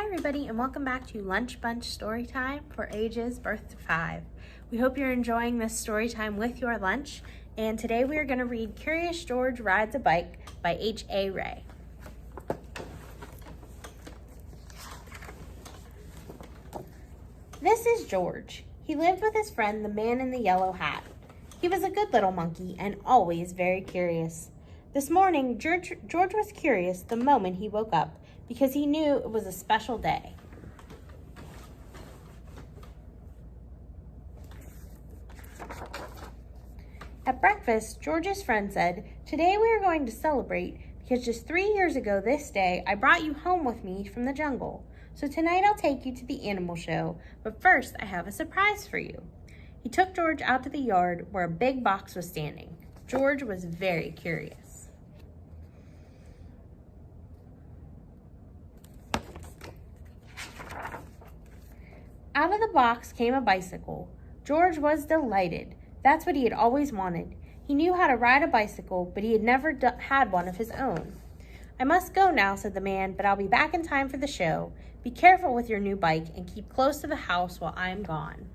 Hi everybody, and welcome back to Lunch Bunch Storytime for ages birth to 5. We hope you're enjoying this story time with your lunch, and today we are going to read Curious George Rides a Bike by H.A. Rey. This is George. He lived with his friend, the man in the yellow hat. He was a good little monkey and always very curious. This morning, George was curious the moment he woke up because he knew it was a special day. At breakfast, George's friend said, "Today we are going to celebrate because just 3 years ago this day, I brought you home with me from the jungle. So tonight I'll take you to the animal show, but first I have a surprise for you." He took George out to the yard where a big box was standing. George was very curious. Out of the box came a bicycle. George was delighted. That's what he had always wanted. He knew how to ride a bicycle, but he had never had one of his own. "I must go now," said the man, "but I'll be back in time for the show. Be careful with your new bike and keep close to the house while I'm gone."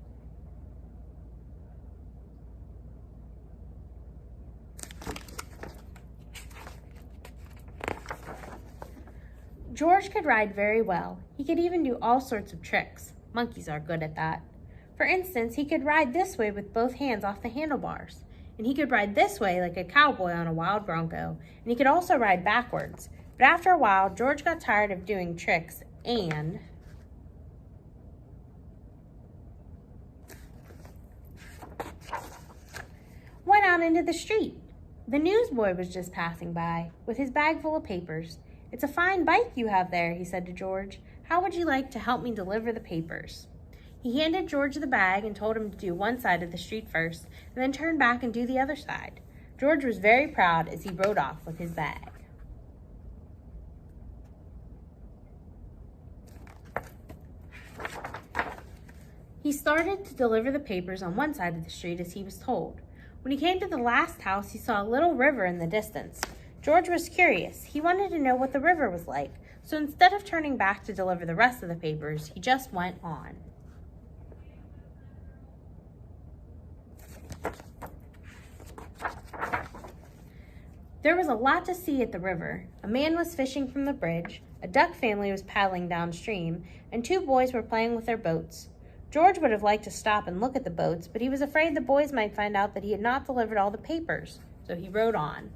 George could ride very well. He could even do all sorts of tricks. Monkeys are good at that. For instance, he could ride this way with both hands off the handlebars. And he could ride this way like a cowboy on a wild bronco. And he could also ride backwards. But after a while, George got tired of doing tricks and went out into the street. The newsboy was just passing by with his bag full of papers. "It's a fine bike you have there," he said to George. "How would you like to help me deliver the papers?" He handed George the bag and told him to do one side of the street first and then turn back and do the other side. George was very proud as he rode off with his bag. He started to deliver the papers on one side of the street as he was told. When he came to the last house, he saw a little river in the distance. George was curious. He wanted to know what the river was like, so instead of turning back to deliver the rest of the papers, he just went on. There was a lot to see at the river. A man was fishing from the bridge, a duck family was paddling downstream, and 2 boys were playing with their boats. George would have liked to stop and look at the boats, but he was afraid the boys might find out that he had not delivered all the papers, so he rode on.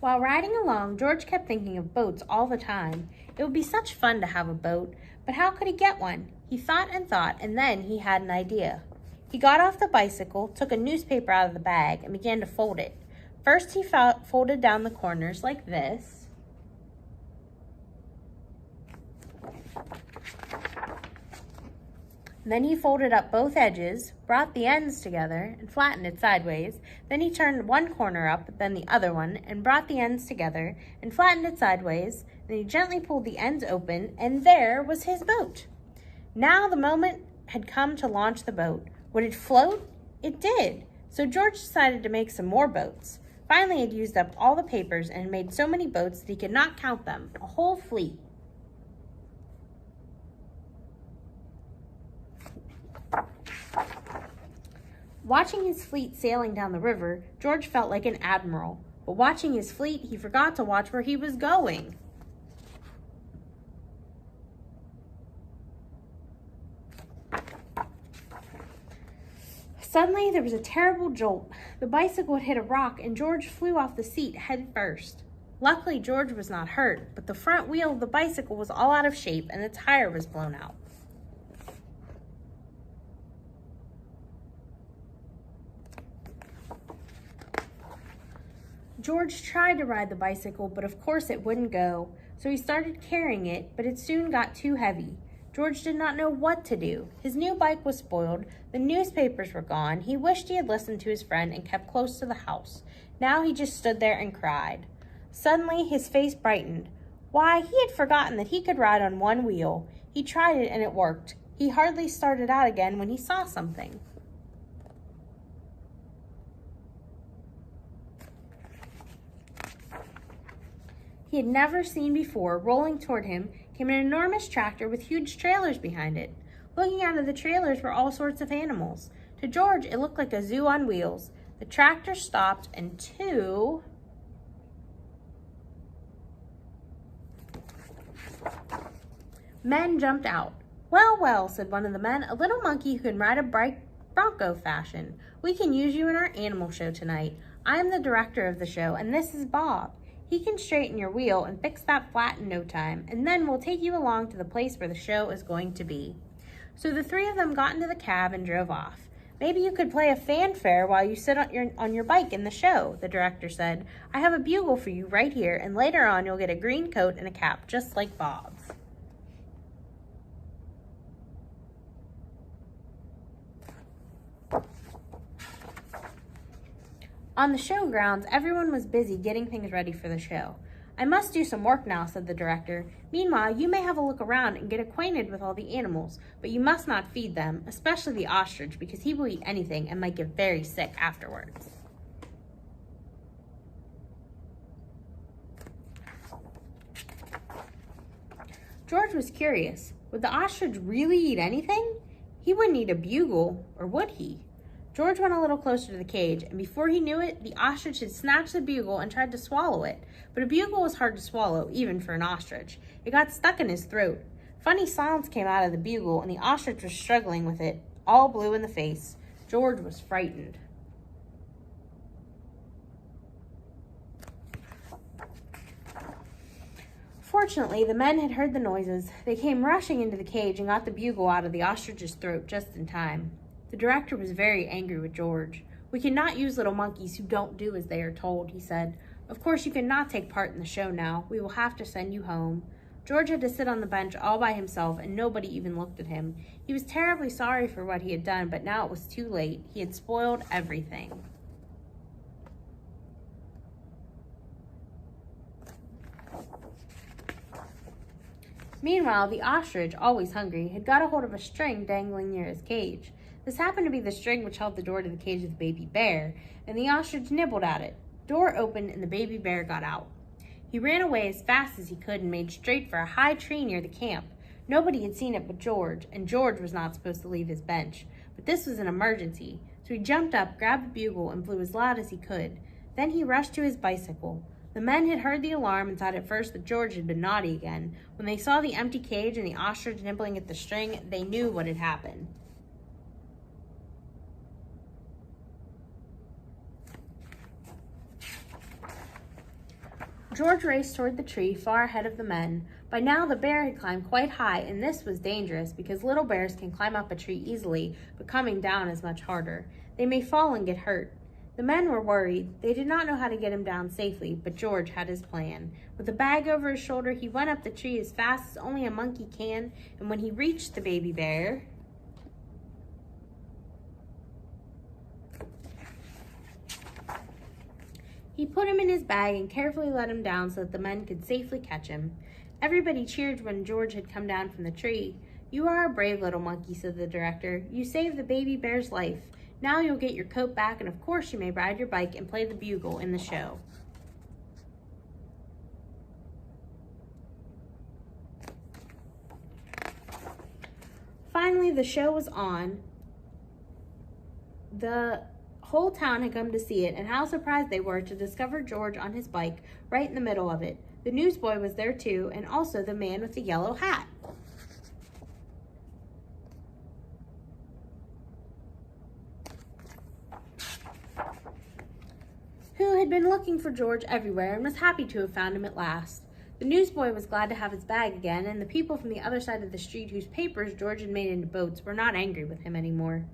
While riding along, George kept thinking of boats all the time. It would be such fun to have a boat, but how could he get one? He thought, and then he had an idea. He got off the bicycle, took a newspaper out of the bag, and began to fold it. First, he folded down the corners like this. Then he folded up both edges, brought the ends together, and flattened it sideways. Then he turned one corner up, then the other one, and brought the ends together, and flattened it sideways. Then he gently pulled the ends open, and there was his boat. Now the moment had come to launch the boat. Would it float? It did. So George decided to make some more boats. Finally, he had used up all the papers and had made so many boats that he could not count them, a whole fleet. Watching his fleet sailing down the river, George felt like an admiral. But watching his fleet, he forgot to watch where he was going. Suddenly, there was a terrible jolt. The bicycle had hit a rock, and George flew off the seat head first. Luckily, George was not hurt, but the front wheel of the bicycle was all out of shape, and the tire was blown out. George tried to ride the bicycle, but of course it wouldn't go, so he started carrying it, but it soon got too heavy. George did not know what to do. His new bike was spoiled, the newspapers were gone, he wished he had listened to his friend and kept close to the house. Now he just stood there and cried. Suddenly his face brightened. Why, he had forgotten that he could ride on one wheel. He tried it and it worked. He hardly started out again when he saw something. he had never seen before, rolling toward him, came an enormous tractor with huge trailers behind it. Looking out of the trailers were all sorts of animals. To George, it looked like a zoo on wheels. The tractor stopped and two men jumped out. "Well, well," said one of the men, "a little monkey who can ride a bronco fashion. We can use you in our animal show tonight. I am the director of the show, and this is Bob. He can straighten your wheel and fix that flat in no time, and then we'll take you along to the place where the show is going to be." So the three of them got into the cab and drove off. "Maybe you could play a fanfare while you sit on your bike in the show," the director said. "I have a bugle for you right here, and later on you'll get a green coat and a cap just like Bob's." On the show grounds, everyone was busy getting things ready for the show. "I must do some work now," said the director. "Meanwhile, you may have a look around and get acquainted with all the animals, but you must not feed them, especially the ostrich, because he will eat anything and might get very sick afterwards." George was curious. Would the ostrich really eat anything? He wouldn't eat a bugle, or would he? George went a little closer to the cage, and before he knew it, the ostrich had snatched the bugle and tried to swallow it. But a bugle was hard to swallow, even for an ostrich. It got stuck in his throat. Funny sounds came out of the bugle, and the ostrich was struggling with it, all blue in the face. George was frightened. Fortunately, the men had heard the noises. They came rushing into the cage and got the bugle out of the ostrich's throat just in time. The director was very angry with George. "We cannot use little monkeys who don't do as they are told," he said. "Of course, you cannot take part in the show now. We will have to send you home." George had to sit on the bench all by himself, and nobody even looked at him. He was terribly sorry for what he had done, but now it was too late. He had spoiled everything. Meanwhile, the ostrich, always hungry, had got a hold of a string dangling near his cage. This happened to be the string which held the door to the cage of the baby bear, and the ostrich nibbled at it. The door opened, and the baby bear got out. He ran away as fast as he could and made straight for a high tree near the camp. Nobody had seen it but George, and George was not supposed to leave his bench. But this was an emergency, so he jumped up, grabbed the bugle, and blew as loud as he could. Then he rushed to his bicycle. The men had heard the alarm and thought at first that George had been naughty again. When they saw the empty cage and the ostrich nibbling at the string, they knew what had happened. George raced toward the tree far ahead of the men. By now the bear had climbed quite high, and this was dangerous because little bears can climb up a tree easily, but coming down is much harder. They may fall and get hurt. The men were worried. They did not know how to get him down safely, but George had his plan. With a bag over his shoulder, he went up the tree as fast as only a monkey can, and when he reached the baby bear, he put him in his bag and carefully let him down so that the men could safely catch him. Everybody cheered when George had come down from the tree. "You are a brave little monkey," said the director. "You saved the baby bear's life. Now you'll get your coat back, and of course you may ride your bike and play the bugle in the show." Finally, the show was on. The whole town had come to see it, and how surprised they were to discover George on his bike right in the middle of it. The newsboy was there too, and also the man with the yellow hat. Who had been looking for George everywhere and was happy to have found him at last. The newsboy was glad to have his bag again, and the people from the other side of the street whose papers George had made into boats were not angry with him anymore.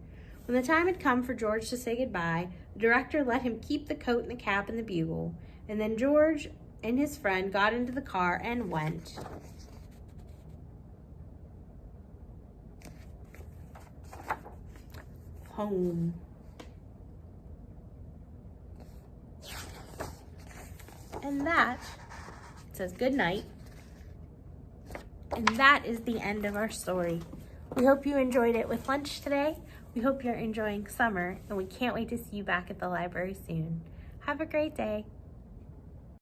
When the time had come for George to say goodbye, the director let him keep the coat and the cap and the bugle, and then George and his friend got into the car and went home. And that says good night. And that is the end of our story. We hope you enjoyed it with lunch today. We hope you're enjoying summer, and we can't wait to see you back at the library soon. Have a great day.